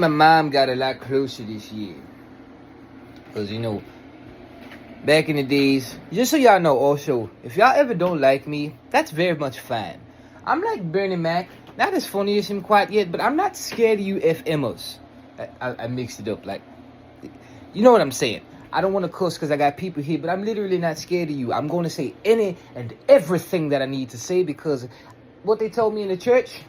My mom got a lot closer this year. Because, back in the days, just so y'all know also, if y'all ever don't like me, that's very much fine. I'm like Bernie Mac, not as funny as him quite yet, but I'm not scared of you FMers. I mixed it up, like, you know what I'm saying. I don't want to cuss because I got people here, but I'm literally not scared of you. I'm going to say any and everything that I need to say because what they told me in the church...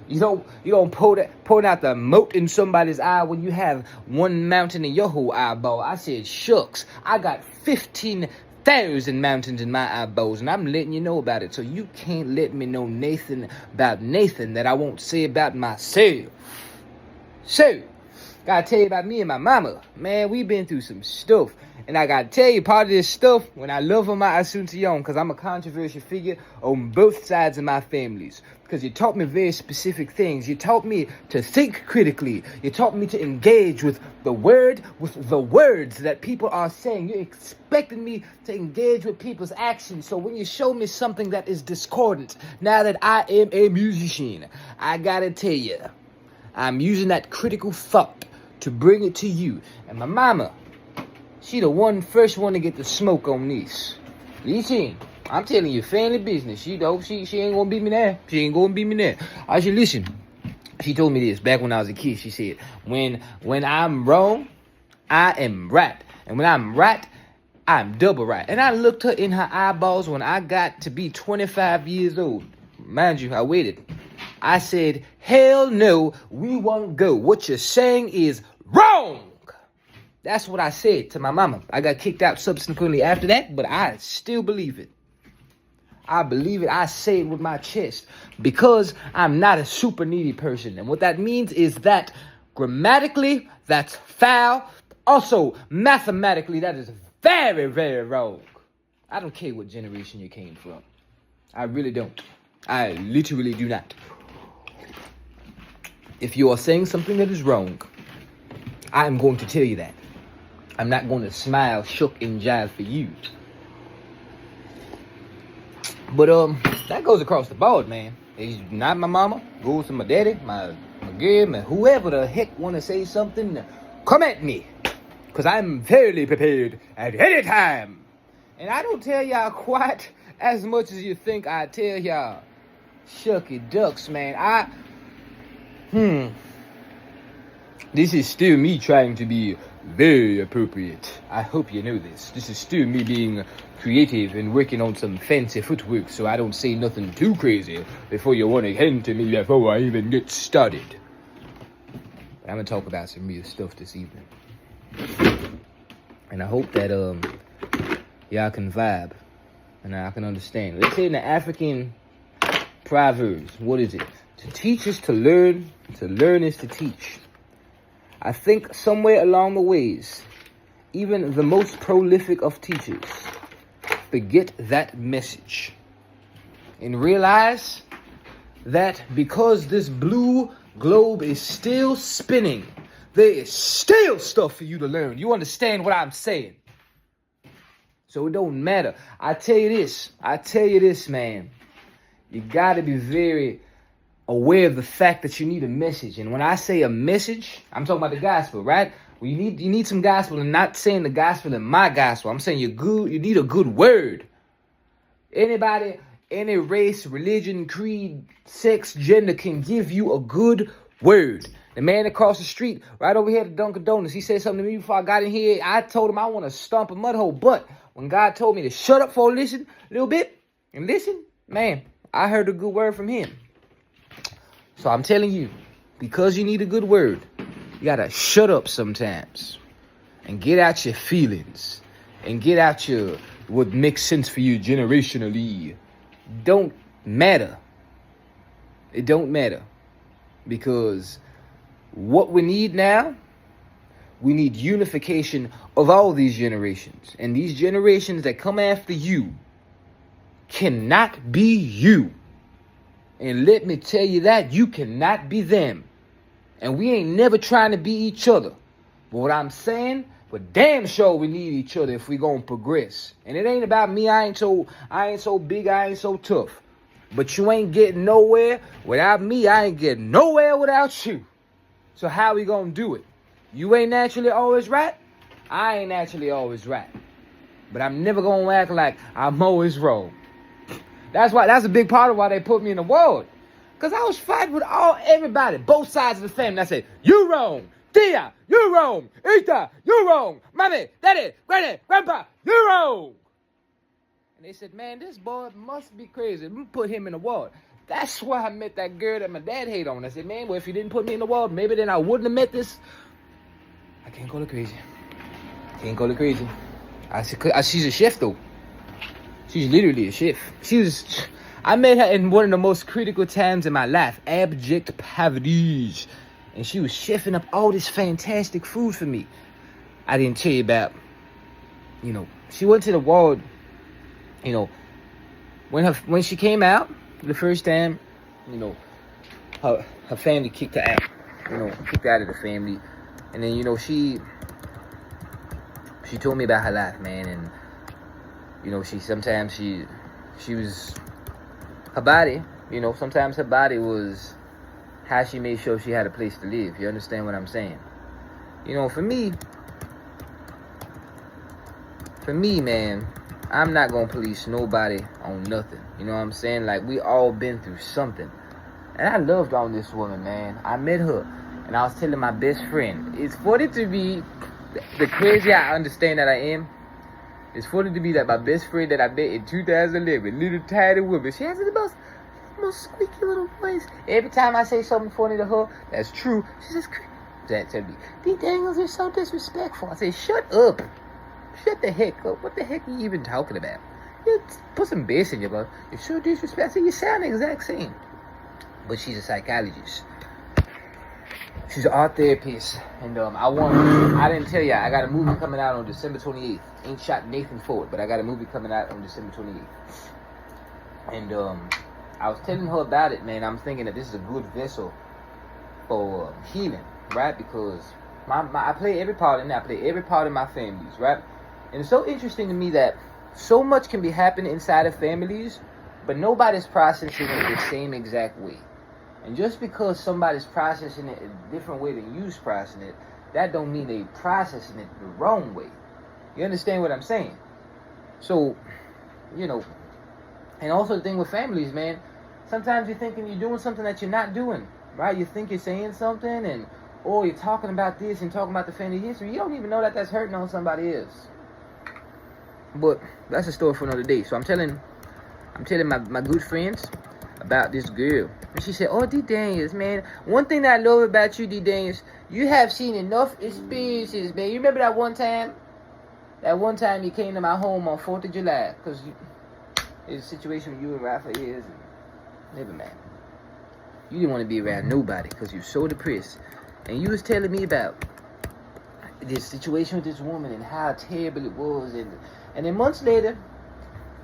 You don't point out the mote in somebody's eye when you have one mountain in your whole eyeball. I said, shucks, I got 15,000 mountains in my eyeballs, and I'm letting you know about it. So you can't let me know Nathan about Nathan that I won't say about myself. So, gotta tell you about me and my mama. Man, we been through some stuff. And I gotta tell you, part of this stuff, when I love them, I assume to young, because I'm a controversial figure on both sides of my families. Because you taught me very specific things. You taught me to think critically. You taught me to engage with the words that people are saying. You expected me to engage with people's actions. So when you show me something that is discordant, now that I am a musician, I gotta tell you, I'm using that critical thought to bring it to you. And my mama, she the first one to get the smoke on this. Listen, I'm telling you, family business. She ain't gonna beat me there. She ain't gonna beat me there. I should listen. She told me this back when I was a kid. She said, when I'm wrong, I am right. And when I'm right, I'm double right. And I looked her in her eyeballs when I got to be 25 years old. Mind you, I waited. I said, hell no, we won't go. What you're saying is wrong. That's what I said to my mama. I got kicked out subsequently after that, but I still believe it. I believe it. I say it with my chest because I'm not a super needy person. And what that means is that grammatically, that's foul. Also, mathematically, that is very, very wrong. I don't care what generation you came from. I really don't. I literally do not. If you are saying something that is wrong, I am going to tell you that. I'm not going to smile, shuck, and jive for you. But that goes across the board, man. It's not my mama. Goes to my daddy, my girl, whoever the heck want to say something, come at me. Because I'm fairly prepared at any time. And I don't tell y'all quite as much as you think I tell y'all. Shucky ducks, man. This is still me trying to be very appropriate. I hope you know this. This is still me being creative and working on some fancy footwork so I don't say nothing too crazy before you want to hand to me before I even get started. But I'm going to talk about some real stuff this evening. And I hope that y'all can vibe and I can understand. Let's say in the African proverbs, what is it? To teach is to learn is to teach. I think somewhere along the ways, even the most prolific of teachers forget that message and realize that because this blue globe is still spinning, there is still stuff for you to learn. You understand what I'm saying? So it don't matter. I tell you this, man. You gotta be very aware of the fact that you need a message. And when I say a message, I'm talking about the gospel, right? Well, you need some gospel, and not saying the gospel in my gospel. I'm saying you need a good word. Anybody, any race, religion, creed, sex, gender can give you a good word. The man across the street, right over here at Dunkin' Donuts, he said something to me before I got in here. I told him I want to stomp a mud hole. But when God told me to shut up for a little bit, and listen, man, I heard a good word from him. So I'm telling you, because you need a good word, you gotta shut up sometimes and get out your feelings and get out your what makes sense for you generationally. Don't matter. It don't matter. Because what we need now, we need unification of all these generations. And these generations that come after you cannot be you. And let me tell you that you cannot be them. And we ain't never trying to be each other. But what I'm saying, but damn sure we need each other if we gonna progress. And it ain't about me. I ain't so big. I ain't so tough. But you ain't getting nowhere without me. I ain't getting nowhere without you. So how we gonna do it? You ain't naturally always right. I ain't naturally always right. But I'm never gonna act like I'm always wrong. That's a big part of why they put me in the ward. Cause I was fighting with everybody, both sides of the family. I said, you wrong. Tia, you wrong. Ita, you wrong. Mommy, daddy, granny, grandpa, you wrong. And they said, man, this boy must be crazy. We put him in the ward. That's why I met that girl that my dad hated on. I said, man, well, if you didn't put me in the ward, maybe then I wouldn't have met this. I can't call her crazy. She's a chef, though. She's literally a chef. I met her in one of the most critical times in my life. Abject poverty. And she was chefing up all this fantastic food for me. I didn't tell you about, she went to the ward, when she came out the first time, her family kicked her out. Kicked her out of the family. And then, she told me about her life, man. And, she was, her body, sometimes her body was how she made sure she had a place to live. You understand what I'm saying? For me, man, I'm not gonna police nobody on nothing. You know what I'm saying? Like, we all been through something. And I loved on this woman, man. I met her, and I was telling my best friend, it's funny to be, the crazy I understand that I am, it's funny to me that my best friend that I met in 2011, little tiny woman, she has the most squeaky little voice. Every time I say something funny to her, that's true, she says, that to me, Dee Daniels, you're so disrespectful. I say, shut up. Shut the heck up. What the heck are you even talking about? You put some bass in your mouth. You're so disrespectful. I say, you sound the exact same. But she's a psychologist. She's an art therapist. And I didn't tell you, I got a movie coming out on December 28th. Ain't shot Nathan Ford, but I got a movie coming out on December 28th. And I was telling her about it, man. I'm thinking that this is a good vessel for healing, right? Because I play every part in that. I play every part in my families, right? And it's so interesting to me that so much can be happening inside of families, but nobody's processing it the same exact way. And just because somebody's processing it a different way than you's processing it, that don't mean they processing it the wrong way. You understand what I'm saying? So, and also the thing with families, man, sometimes you're thinking you're doing something that you're not doing, right? You think you're saying something, or you're talking about this and talking about the family history. You don't even know that that's hurting on somebody else. But that's a story for another day. So I'm telling my good friends about this girl. And she said, oh, Dee Daniels, man, one thing that I love about you, Dee Daniels, you have seen enough experiences, man. You remember that one time? That one time you came to my home on 4th of July. Because it's a situation with you and Rafa is. Never mind. You didn't want to be around nobody because you're so depressed. And you was telling me about this situation with this woman and how terrible it was. And then months later,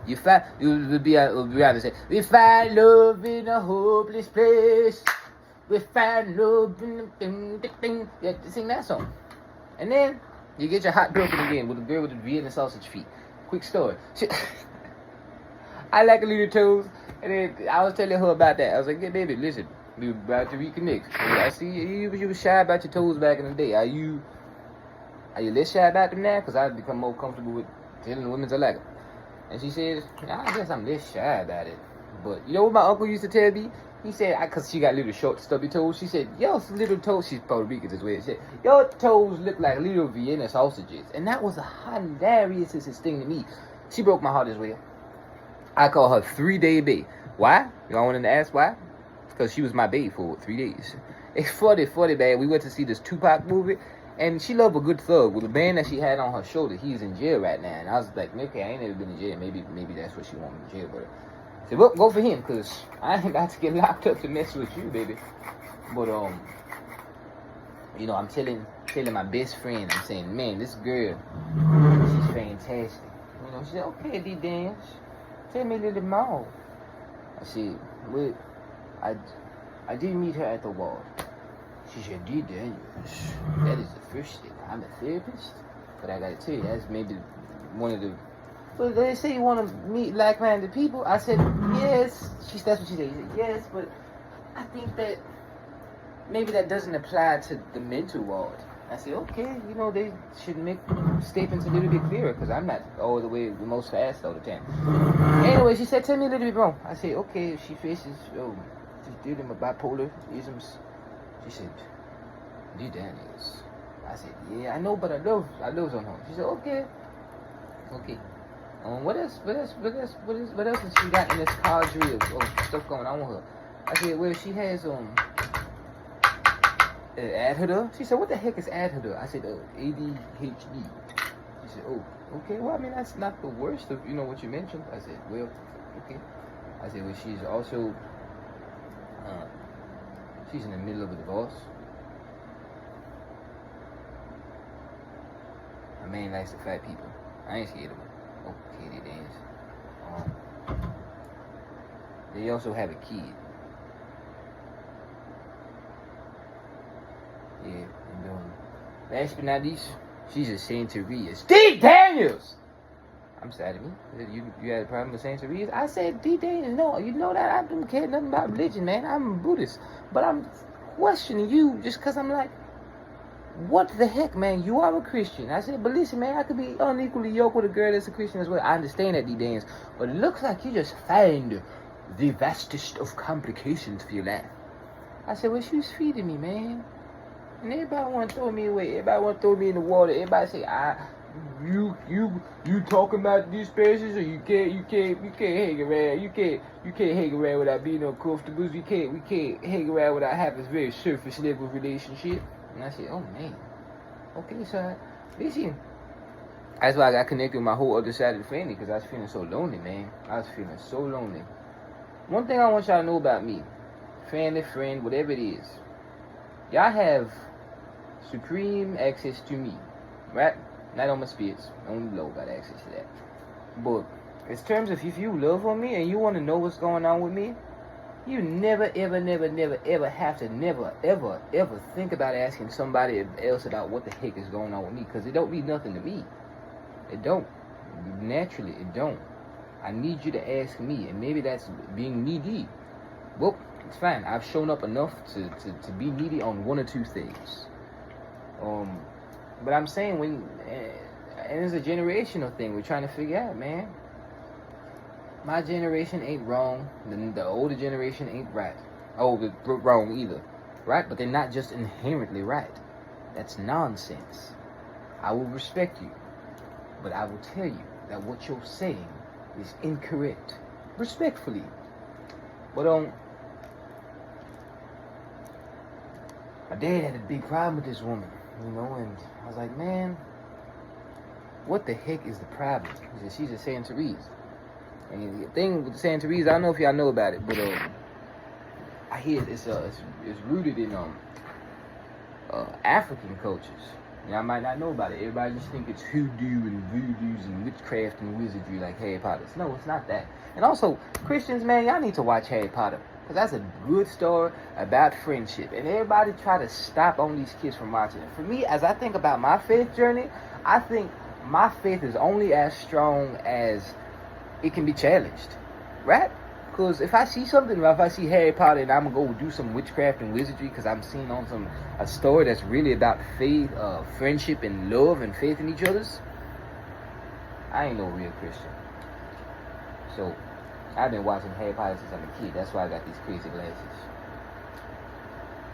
we'll be honest, say, we find love in a hopeless place. We find love in the thing. You have to sing that song. And then you get your heart broken again with a girl with the Vienna sausage feet. Quick story. I like a little toes. And then I was telling her about that. I was like, yeah, baby, listen. We were about to reconnect. I see you was shy about your toes back in the day. Are you less shy about them now? Because I've become more comfortable with telling women I like them. And she says, I guess I'm less shy about it. But you know what my uncle used to tell me? He said, because she got little short, stubby toes. She said, yo, little toes. She's Puerto Rican as well. She said, your toes look like little Vienna sausages. And that was a hilarious thing to me. She broke my heart as well. I call her 3-day bae. Why? Y'all wanted to ask why? Because she was my bae for 3 days. It's funny, man. We went to see this Tupac movie, and she loved a good thug. With the band that she had on her shoulder, he's in jail right now. And I was like, okay, I ain't never been in jail. Maybe that's what she wanted in jail. But I said, well, go for him, because I ain't got to get locked up to mess with you, baby. But, I'm telling my best friend, I'm saying, man, this girl, she's fantastic. She said, okay, Dee Daniels, tell me a little more. I said, well, I did meet her at the ward. She said, Dee Daniels, that is the first step. I'm a therapist, but I gotta tell you, that's maybe one of the. Well, they say you want to meet like-minded people. I said, yes. That's what she said. She said, yes, but I think that maybe that doesn't apply to the mental ward. I said, okay, they should make statements a little bit clearer because I'm not all the way the most fast all the time. Anyway, she said, tell me a little bit more. I said, okay, if she faces, she's dealing with bipolar isms. She said, Dee Daniels. I said, yeah, I know, but I love on her. She said, okay. What else has she got in this cadre of stuff going on with her? I said, well, she has, adhd. She said, what the heck is adhd? I said, ADHD. She said, oh, okay. Well, I mean, that's not the worst of, what you mentioned. I said, well, okay. I said, well, she's also, she's in the middle of a divorce. My man likes to fight people. I ain't scared of him. Okay, Dee Daniels. They also have a kid. Yeah, and last but not least, she's a Saint-Therese. Dee Daniels! I'm sad at me. You had a problem with Saint-Therese? I said, Dee Daniels, no, you know that I don't care nothing about religion, man. I'm a Buddhist. But I'm questioning you just because I'm like, what the heck, man? You are a Christian. I said, but listen, man, I could be unequally yoked with a girl that's a Christian as well. I understand that, Dee Daniels. But it looks like you just find the vastest of complications for your life. I said, well, she was feeding me, man. And everybody want to throw me away. Everybody want to throw me in the water. Everybody say, you talking about these spaces, or you can't hang around. You can't hang around without being uncomfortable. We can't hang around without having a very surface level relationship. And I said, oh man, okay, so listen. That's why I got connected with my whole other side of the family, because I was feeling so lonely, man. I was feeling so lonely. One thing I want y'all to know about me, family, friend, whatever it is, y'all have supreme access to me, right? Not on my spirits, only low got access to that. But in terms of if you love on me and you want to know what's going on with me, you never, ever have to ever think about asking somebody else about what the heck is going on with me, because it don't mean nothing to me. It don't. Naturally, it don't. I need you to ask me, and maybe that's being needy. Well, it's fine. I've shown up enough to be needy on one or two things. But I'm saying and it's a generational thing we're trying to figure out, man. My generation ain't wrong. The older generation ain't right. Wrong either. Right? But they're not just inherently right. That's nonsense. I will respect you. But I will tell you that what you're saying is incorrect. Respectfully. But my dad had a big problem with this woman. And I was like, man, what the heck is the problem? He said, she's a Saint-Therese. And the thing with the Saint-Therese, I don't know if y'all know about it, but I hear it's rooted in African cultures. Y'all might not know about it. Everybody just think it's hoodoo and voodoos and witchcraft and wizardry like Harry Potter. No, it's not that. And also, Christians, man, y'all need to watch Harry Potter, because that's a good story about friendship. And everybody try to stop on these kids from watching it. For me, as I think about my faith journey, I think my faith is only as strong as it can be challenged, right? Because if I see something, if I see Harry Potter and I'm going to go do some witchcraft and wizardry because I'm seeing on a story that's really about faith, friendship and love and faith in each other's, I ain't no real Christian. So I've been watching Harry Potter since I'm a kid. That's why I got these crazy glasses.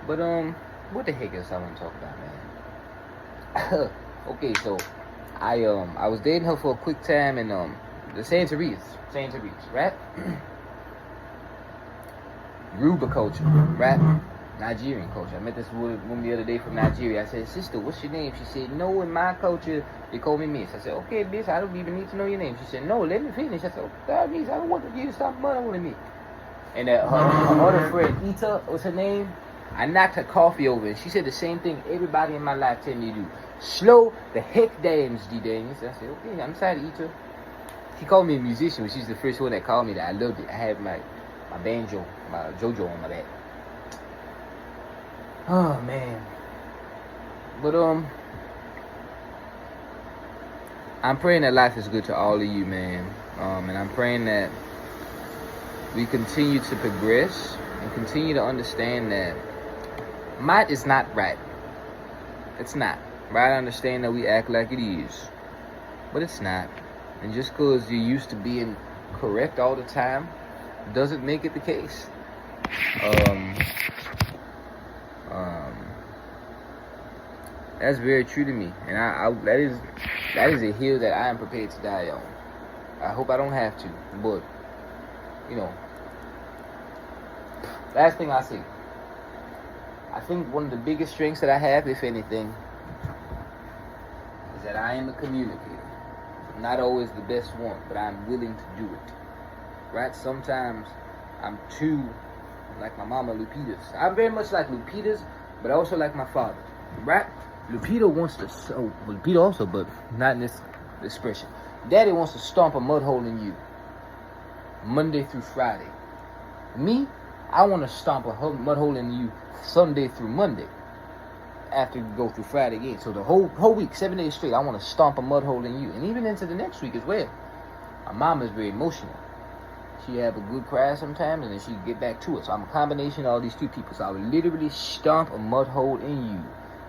But what the heck else I want to talk about, man? Okay, so I was dating her for a quick time, and the Saint-Therese, right? Yoruba culture, right? Nigerian culture. I met this woman the other day from Nigeria. I said, sister, what's your name? She said, no, in my culture, they call me Miss. I said, okay, Miss, I don't even need to know your name. She said, no, let me finish. I said, oh, God, Miss, I don't want you to stop bothering me. And her other friend, Ita, what's her name? I knocked her coffee over, and she said the same thing everybody in my life tell me to do. Slow the heck down, Dee Daniels. I said, okay, I'm sorry, Ita. She called me a musician, but she's the first one that called me that. I loved it. I had my banjo, my JoJo on my back. Oh, man. But, I'm praying that life is good to all of you, man. And I'm praying that we continue to progress and continue to understand that Might is not right. It's not. Right? I understand that we act like it is. But it's not. And just because you're used to being correct all the time doesn't make it the case. That's very true to me. And that is a hill that I am prepared to die on. I hope I don't have to. But, last thing I say. I think one of the biggest strengths that I have, if anything, is that I am a communicator. I'm not always the best one, but I'm willing to do it. Right? Sometimes I'm too like my mama Lupita's. I'm very much like Lupita's, but also like my father. Right? Lupita wants to Lupita also, but not in this expression. Daddy wants to stomp a mud hole in you Monday through Friday. Me, I want to stomp a mud hole in you Sunday through Monday after you go through Friday again. So the whole week, 7 days straight, I want to stomp a mud hole in you. And even into the next week as well. My mom is very emotional. She have a good cry sometimes, and then she get back to it. So I'm a combination of all these two people. So I would literally stomp a mud hole in you.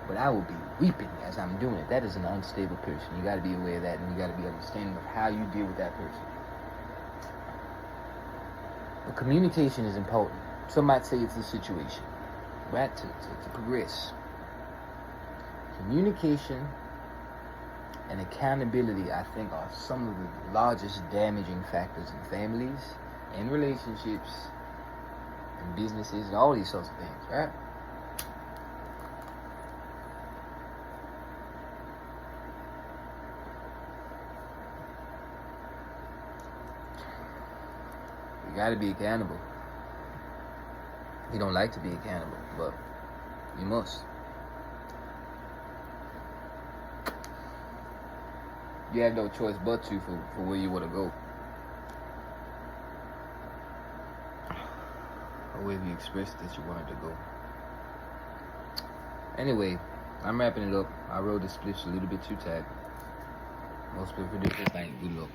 But I will be weeping as I'm doing it. That is an unstable person. You got to be aware of that, and you got to be understanding of how you deal with that person. But communication is important. Some might say it's a situation, right? To progress. Communication and accountability, I think, are some of the largest damaging factors in families, in relationships, in businesses, and all these sorts of things, right? You gotta be accountable. You don't like to be accountable, but you must. You have no choice but to for where you want to go. Or where you expressed that you wanted to go. Anyway, I'm wrapping it up. I rode the spliffs a little bit too tight. Most people do this thing. Good luck.